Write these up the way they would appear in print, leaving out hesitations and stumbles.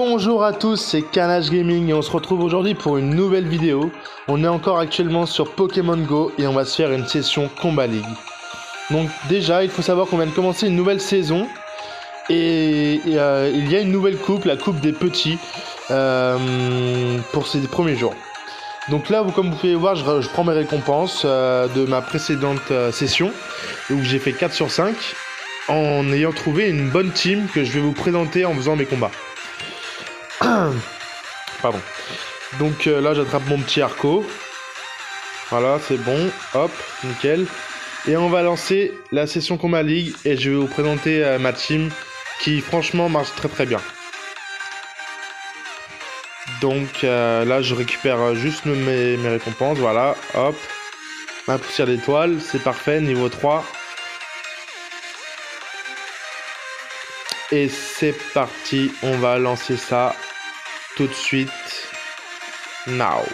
Bonjour à tous, c'est Carnage Gaming et on se retrouve aujourd'hui pour une nouvelle vidéo. On est encore actuellement sur Pokémon Go et on va se faire une session Combat League. Donc déjà, il faut savoir qu'on vient de commencer une nouvelle saison et il y a une nouvelle coupe, la coupe des petits, pour ces premiers jours. Donc là, comme vous pouvez voir, je prends mes récompenses de ma précédente session où j'ai fait 4 sur 5 en ayant trouvé une bonne team que je vais vous présenter en faisant mes combats. Pardon. Donc là j'attrape mon petit Arco. Voilà, c'est bon. Hop, nickel. Et on va lancer la session Combat League et je vais vous présenter ma team qui franchement marche très très bien. Donc là je récupère juste mes récompenses. Voilà, hop. Ma poussière d'étoile, c'est parfait, niveau 3. Et c'est parti, on va lancer ça tout de suite. Now.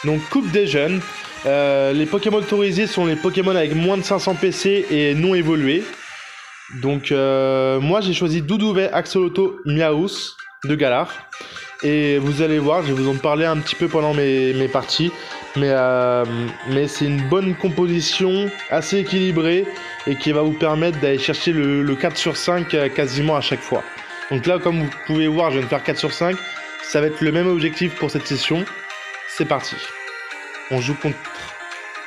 Donc coupe des jeunes. Les Pokémon autorisés sont les Pokémon avec moins de 500 PC et non évolués. Donc moi j'ai choisi Doudouvet, Axolotl, Miaous de Galar. Et vous allez voir, je vais vous en parler un petit peu pendant mes parties. Mais c'est une bonne composition, assez équilibrée et qui va vous permettre d'aller chercher le 4 sur 5 quasiment à chaque fois. Donc là, comme vous pouvez voir, je viens de faire 4 sur 5. Ça va être le même objectif pour cette session. C'est parti. On joue contre...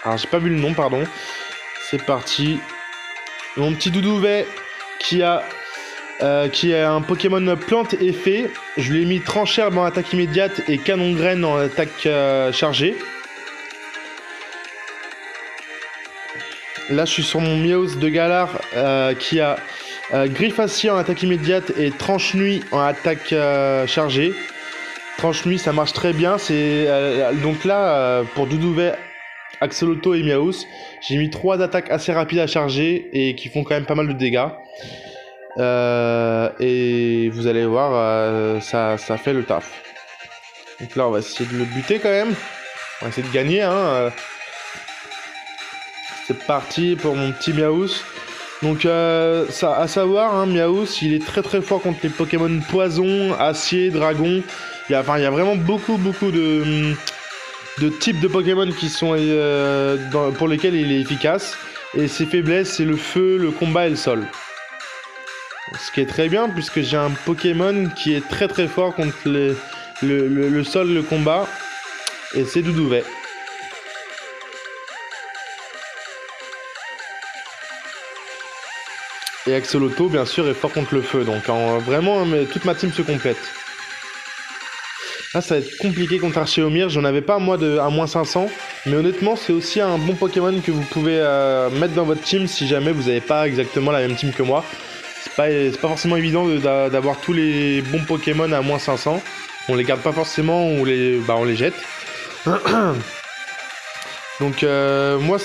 Alors, j'ai pas vu le nom, pardon. C'est parti. Mon petit Doudouvet qui a un Pokémon plante et fée. Je lui ai mis tranchère en attaque immédiate et canon graine en attaque chargée. Là, je suis sur mon Miaous de Galar qui a griffe acier en attaque immédiate et tranche nuit en attaque chargée. Tranche nuit, ça marche très bien. Donc là, pour Doudouvet, Axolotl et Miaous, j'ai mis 3 attaques assez rapides à charger et qui font quand même pas mal de dégâts. Et vous allez voir, ça fait le taf. Donc là, on va essayer de le buter quand même. On va essayer de gagner, hein. C'est parti pour mon petit Miaous. Donc ça, à savoir, hein, Miaous, il est très très fort contre les Pokémon poison, acier, dragon. Il y a vraiment beaucoup de types de Pokémon qui sont pour lesquels il est efficace. Et ses faiblesses, c'est le feu, le combat et le sol. Ce qui est très bien puisque j'ai un Pokémon qui est très très fort contre le sol, le combat. Et c'est Doudouvet. Et Axolotl, bien sûr, est fort contre le feu. Donc vraiment, toute ma team se complète. Là, ça va être compliqué contre Archéomir. J'en avais pas, moi, à moins 500. Mais honnêtement, c'est aussi un bon Pokémon que vous pouvez mettre dans votre team si jamais vous n'avez pas exactement la même team que moi. C'est pas forcément évident d'avoir tous les bons Pokémon à moins 500. On les garde pas forcément, on les jette. Donc moi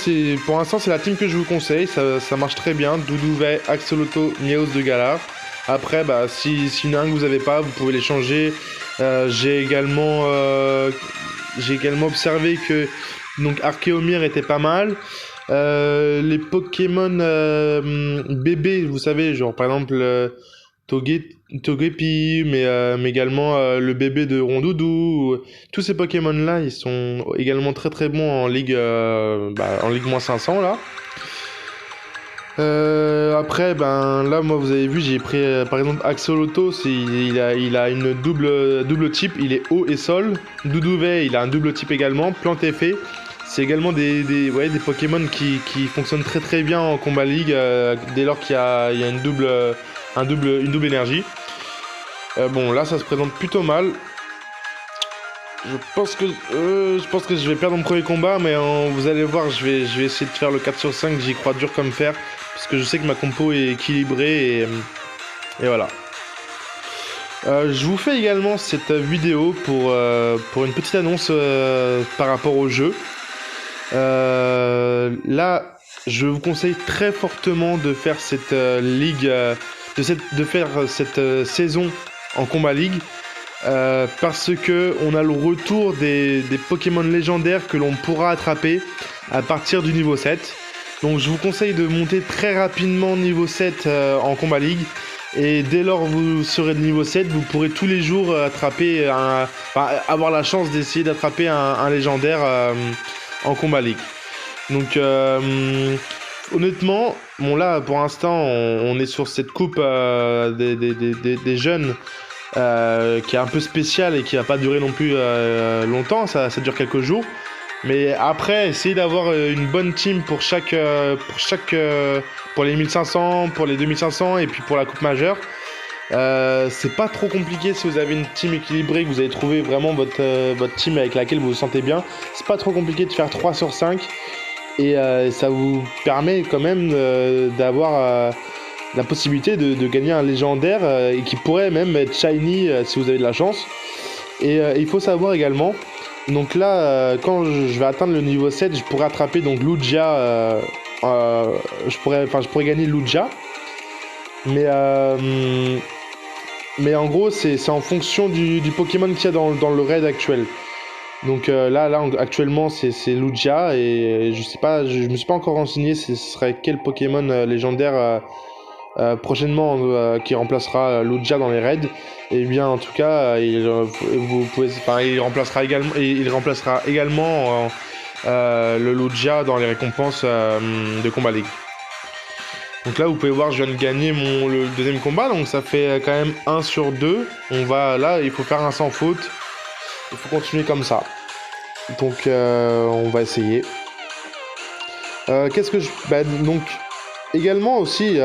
pour l'instant c'est la team que je vous conseille, ça marche très bien. Doudouvet, Axolotl, Miaous de Galar. Après si y en a un que vous n'avez pas, vous pouvez les changer. J'ai également observé que donc Archéomir était pas mal. Les Pokémon bébés, vous savez, genre par exemple Togepi, mais également le bébé de Rondoudou. Tous ces Pokémon là, ils sont également très très bons en ligue moins 500 là. Après, là, moi, vous avez vu, j'ai pris par exemple Axolotl, il a une double type, il est eau et sol. Doudouvet, il a un double type également, plante et fée. C'est également des Pokémon qui fonctionnent très très bien en combat league dès lors qu'il y a une double énergie. Bon, là, ça se présente plutôt mal. Je pense que je vais perdre mon premier combat, mais vous allez voir, je vais essayer de faire le 4 sur 5, j'y crois dur comme fer, parce que je sais que ma compo est équilibrée, et voilà. Je vous fais également cette vidéo pour une petite annonce par rapport au jeu. Là, je vous conseille très fortement de faire cette ligue, de faire cette saison en combat league. Parce que on a le retour des Pokémon légendaires que l'on pourra attraper à partir du niveau 7. Donc je vous conseille de monter très rapidement niveau 7 en Combat League Et dès lors que vous serez de niveau 7, vous pourrez tous les jours avoir la chance d'essayer d'attraper un légendaire en Combat League. Donc honnêtement, bon là pour l'instant on est sur cette coupe des jeunes qui est un peu spéciale et qui va pas durer non plus longtemps, ça dure quelques jours. Mais après, essayez d'avoir une bonne team pour les 1500, pour les 2500 et puis pour la coupe majeure. C'est pas trop compliqué si vous avez une team équilibrée, que vous avez trouvé vraiment votre team avec laquelle vous vous sentez bien. C'est pas trop compliqué de faire 3 sur 5 et ça vous permet quand même d'avoir la possibilité de gagner un légendaire et qui pourrait même être shiny si vous avez de la chance. Et il faut savoir également, donc là quand je vais atteindre le niveau 7, je pourrais attraper donc Lugia, je pourrais gagner Lugia, mais en gros c'est en fonction du Pokémon qu'il y a dans le raid actuel. Donc là actuellement c'est Lugia et je sais pas, je me suis pas encore renseigné ce serait quel Pokémon légendaire prochainement qui remplacera Lugia dans les raids. Et bien en tout cas il remplacera également le Lugia dans les récompenses de Combat League. Donc là vous pouvez voir je viens de gagner le deuxième combat, donc ça fait quand même 1 sur 2. Là il faut faire un sans faute, il faut continuer comme ça. Donc on va essayer. Donc également aussi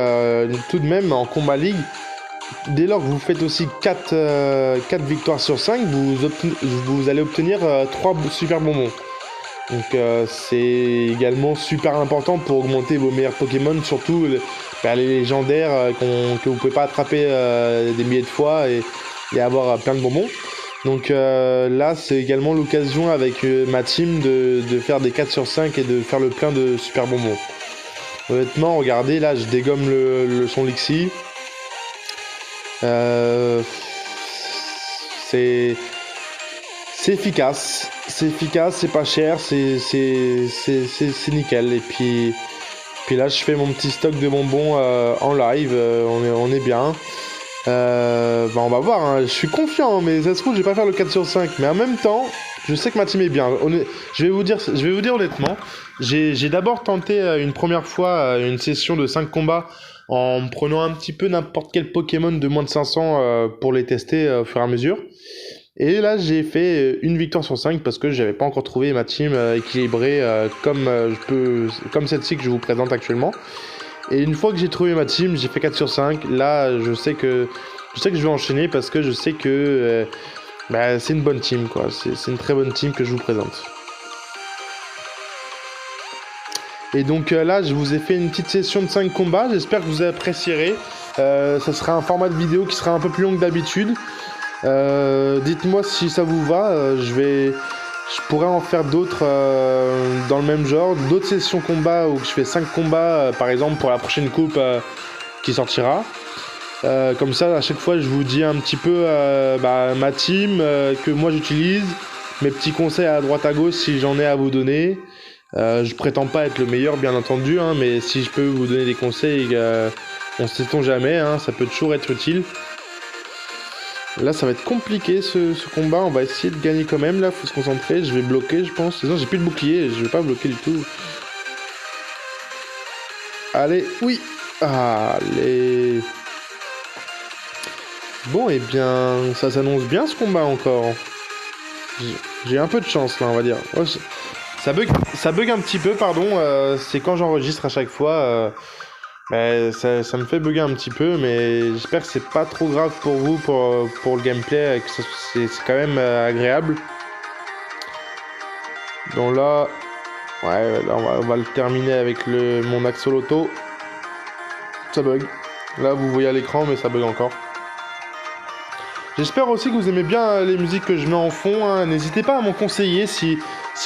tout de même en Combat League, dès lors que vous faites aussi 4 victoires sur 5, vous allez obtenir 3 super bonbons. Donc c'est également super important pour augmenter vos meilleurs Pokémon, surtout les légendaires que vous pouvez pas attraper des milliers de fois et avoir plein de bonbons. Donc là c'est également l'occasion avec ma team de faire des 4 sur 5 et de faire le plein de super bonbons. Honnêtement regardez là je dégomme son Lixie. C'est efficace, c'est pas cher, c'est nickel. Et puis là je fais mon petit stock de bonbons en live, on est bien. On va voir, hein. Je suis confiant, mais ça se trouve je vais pas faire le 4 sur 5, mais en même temps je sais que ma team est bien. Je vais vous dire honnêtement, j'ai d'abord tenté une première fois une session de 5 combats en prenant un petit peu n'importe quel Pokémon de moins de 500 pour les tester au fur et à mesure. Et là j'ai fait une victoire sur 5 parce que j'avais pas encore trouvé ma team équilibrée comme celle-ci que je vous présente actuellement. Et une fois que j'ai trouvé ma team, j'ai fait 4 sur 5. Là je sais que je vais enchaîner parce que je sais que c'est une bonne team quoi. C'est une très bonne team que je vous présente. Et donc là je vous ai fait une petite session de 5 combats, j'espère que vous apprécierez. Ça sera un format de vidéo qui sera un peu plus long que d'habitude. Dites-moi si ça vous va, je pourrais en faire d'autres dans le même genre, d'autres sessions combat où je fais 5 combats par exemple pour la prochaine coupe qui sortira. Comme ça à chaque fois je vous dis un petit peu ma team que moi j'utilise, mes petits conseils à droite à gauche si j'en ai à vous donner. Je prétends pas être le meilleur bien entendu, hein, mais si je peux vous donner des conseils, on sait-on jamais, hein, ça peut toujours être utile. Là ça va être compliqué ce combat, on va essayer de gagner quand même, là faut se concentrer, je vais bloquer je pense, non j'ai plus de bouclier, je vais pas bloquer du tout. Allez, oui, allez. Bon et bien, ça s'annonce bien ce combat encore. J'ai un peu de chance là on va dire. Ouais, ça bug un petit peu, pardon, c'est quand j'enregistre à chaque fois, ça me fait bugger un petit peu, mais j'espère que c'est pas trop grave pour vous, pour le gameplay, que c'est quand même agréable. Donc là, là on va le terminer avec mon axolotl. Ça bug. Là vous voyez à l'écran, mais ça bug encore. J'espère aussi que vous aimez bien les musiques que je mets en fond, hein. N'hésitez pas à m'en conseiller si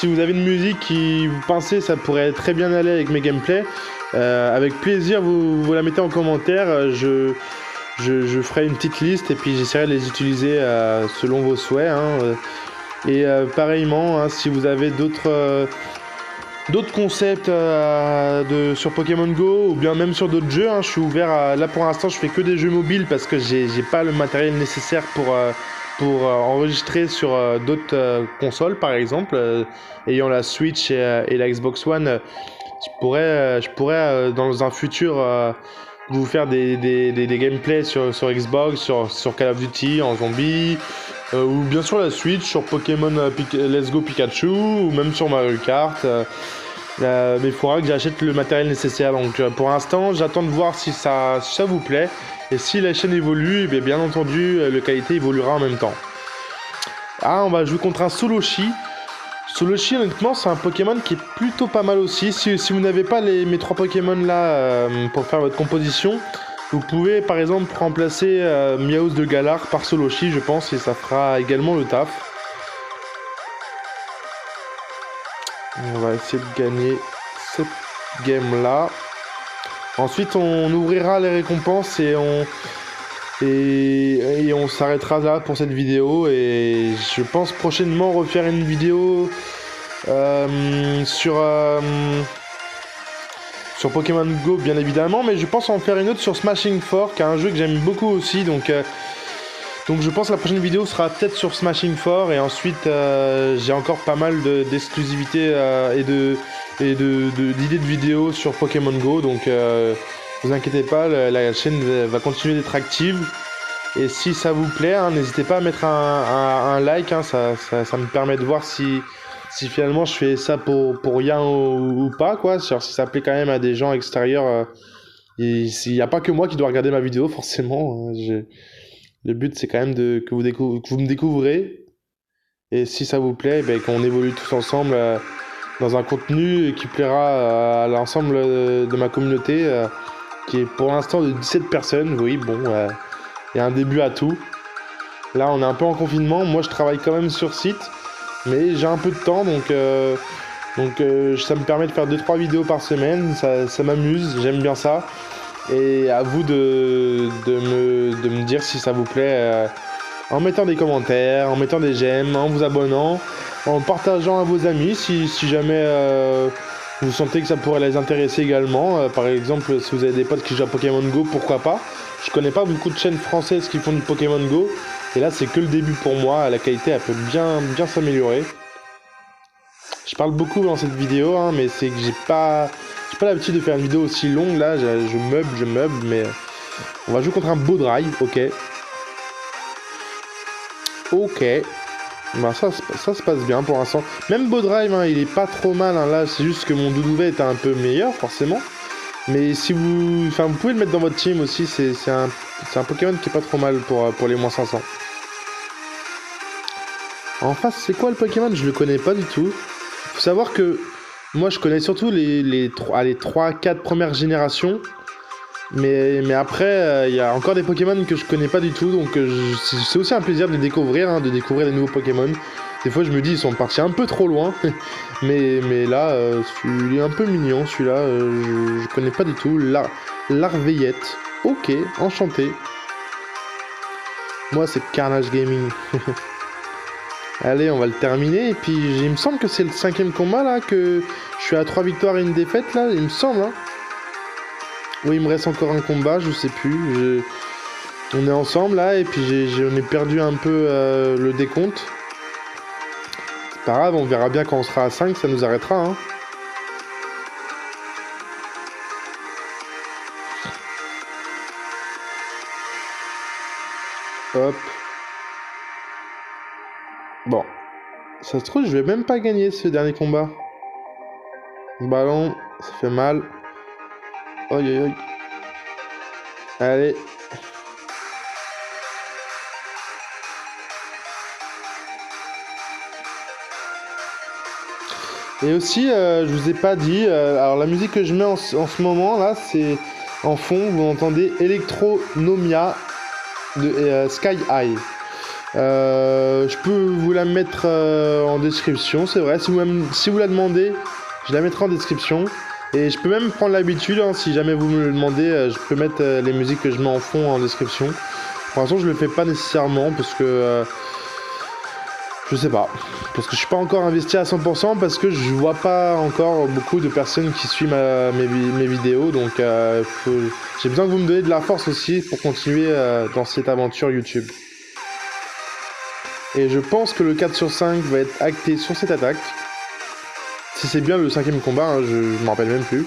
vous avez une musique qui vous pensez ça pourrait très bien aller avec mes gameplays. Avec plaisir vous la mettez en commentaire, je ferai une petite liste et puis j'essaierai de les utiliser selon vos souhaits, hein. Et pareillement, hein, si vous avez d'autres d'autres concepts sur Pokémon Go ou bien même sur d'autres jeux, hein. Je suis ouvert là pour l'instant je fais que des jeux mobiles parce que j'ai pas le matériel nécessaire pour enregistrer sur d'autres consoles par exemple. Ayant la Switch et la Xbox One, je pourrais dans un futur vous faire des gameplays sur Xbox, sur Call of Duty en zombie, ou bien sur la Switch, sur Pokémon Let's Go Pikachu, ou même sur Mario Kart. Mais il faudra que j'achète le matériel nécessaire. Donc pour l'instant, j'attends de voir si ça vous plaît. Et si la chaîne évolue, eh bien entendu, la qualité évoluera en même temps. Ah, on va jouer contre un Soloshi. Soloshi, honnêtement, c'est un Pokémon qui est plutôt pas mal aussi. Si vous n'avez pas mes 3 Pokémon là pour faire votre composition, vous pouvez par exemple remplacer Miaouz de Galar par Soloshi, je pense, et ça fera également le taf. On va essayer de gagner cette game là. Ensuite, on ouvrira les récompenses et on s'arrêtera là pour cette vidéo. Et je pense prochainement refaire une vidéo sur Pokémon Go, bien évidemment, mais je pense en faire une autre sur Smashing 4, qui est un jeu que j'aime beaucoup aussi. Donc je pense que la prochaine vidéo sera peut-être sur Smashing 4. Et ensuite, j'ai encore pas mal d'exclusivités et d'idées de vidéos sur Pokémon Go. Donc vous inquiétez pas, la chaîne va continuer d'être active. Et si ça vous plaît, hein, n'hésitez pas à mettre un like, hein, ça me permet de voir si finalement je fais ça pour rien ou pas, quoi. Genre, si ça plaît quand même à des gens extérieurs. Il n'y a pas que moi qui dois regarder ma vidéo, forcément. Le but, c'est quand même que vous me découvrez. Et si ça vous plaît, ben, qu'on évolue tous ensemble dans un contenu qui plaira à l'ensemble de ma communauté, qui est pour l'instant de 17 personnes. Oui, bon, il y a un début à tout. Là, on est un peu en confinement. Moi, je travaille quand même sur site, mais j'ai un peu de temps, donc ça me permet de faire 2-3 vidéos par semaine. Ça m'amuse, j'aime bien ça. Et à vous de me dire si ça vous plaît en mettant des commentaires, en mettant des j'aime, en vous abonnant, en partageant à vos amis si jamais vous sentez que ça pourrait les intéresser également. Par exemple, si vous avez des potes qui jouent à Pokémon Go, pourquoi pas. Je connais pas beaucoup de chaînes françaises qui font du Pokémon Go. Et là, c'est que le début pour moi. La qualité, elle peut bien s'améliorer. Je parle beaucoup dans cette vidéo, hein, mais c'est que j'ai pas l'habitude de faire une vidéo aussi longue. Là, je meuble, mais on va jouer contre un Baudrive, ok. Ok. Bah ça se passe bien pour l'instant. Même Baudrive, hein, il est pas trop mal. Hein, là, c'est juste que mon Doudouvet est un peu meilleur, forcément. Mais si vous pouvez le mettre dans votre team aussi. C'est un Pokémon qui est pas trop mal pour les moins 500. En face, c'est quoi le Pokémon? Je le connais pas du tout. Faut savoir que moi, je connais surtout les 3-4 premières générations. Mais après, il y a encore des Pokémon que je connais pas du tout. Donc c'est aussi un plaisir de les découvrir, hein, de découvrir les nouveaux Pokémon. Des fois, je me dis, ils sont partis un peu trop loin. mais là, il est un peu mignon, celui-là. Je connais pas du tout. Larveillette. Ok, enchanté. Moi, c'est Carnage Gaming. Allez, on va le terminer. Et puis, il me semble que c'est le 5e combat, là, que je suis à 3 victoires et une défaite, là. Il me semble, hein. Oui, il me reste encore un combat, je sais plus. On est ensemble, là, et puis on est perdu un peu le décompte. C'est pas grave, on verra bien quand on sera à 5, ça nous arrêtera, hein. Hop. Bon. Ça se trouve, je vais même pas gagner ce dernier combat. Ballon, ça fait mal. Aïe aïe aïe. Allez. Et aussi, je vous ai pas dit, alors la musique que je mets en ce moment là, c'est en fond, vous entendez Electronomia de Sky High. Je peux vous la mettre en description, c'est vrai. Si vous la demandez, je la mettrai en description. Et je peux même prendre l'habitude, hein, si jamais vous me le demandez, je peux mettre les musiques que je mets en fond en description. Pour l'instant, je le fais pas nécessairement parce que Je sais pas. Parce que je suis pas encore investi à 100% parce que je vois pas encore beaucoup de personnes qui suivent mes vidéos. Donc j'ai besoin que vous me donniez de la force aussi pour continuer dans cette aventure YouTube. Et je pense que le 4 sur 5 va être acté sur cette attaque. Si c'est bien le 5e combat, hein, je m'en rappelle même plus.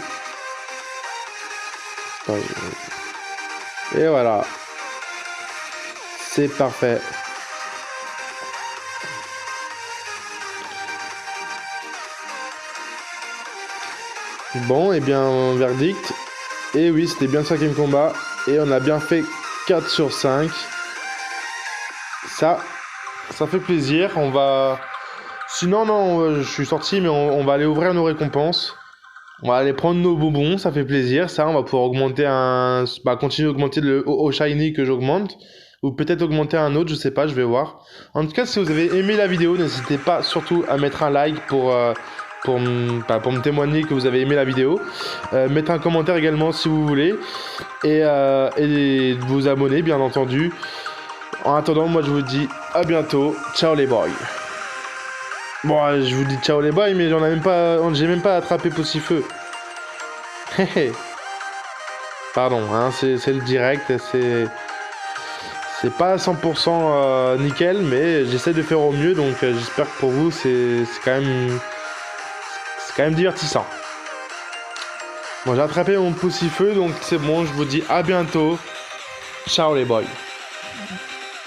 Et voilà. C'est parfait. Bon, et bien, verdict. Et oui, c'était bien le 5e combat. Et on a bien fait 4 sur 5. Ça fait plaisir. On va... Sinon, non, je suis sorti, mais on va aller ouvrir nos récompenses. On va aller prendre nos bonbons, ça fait plaisir. Ça, on va pouvoir augmenter continuer à augmenter le au shiny que j'augmente. Ou peut-être augmenter un autre, je sais pas, je vais voir. En tout cas, si vous avez aimé la vidéo, n'hésitez pas surtout à mettre un like pour me témoigner que vous avez aimé la vidéo. Mettre un commentaire également si vous voulez. Et de vous abonner, bien entendu. En attendant, moi je vous dis à bientôt. Ciao les boys. Bon, je vous dis ciao les boys, mais j'ai même pas attrapé Poussifeu. Pardon, hein, c'est le direct, c'est pas à 100% nickel, mais j'essaie de faire au mieux, donc j'espère que pour vous c'est quand même divertissant. Bon, j'ai attrapé mon Poussifeu, donc c'est bon, je vous dis à bientôt. Ciao les boys.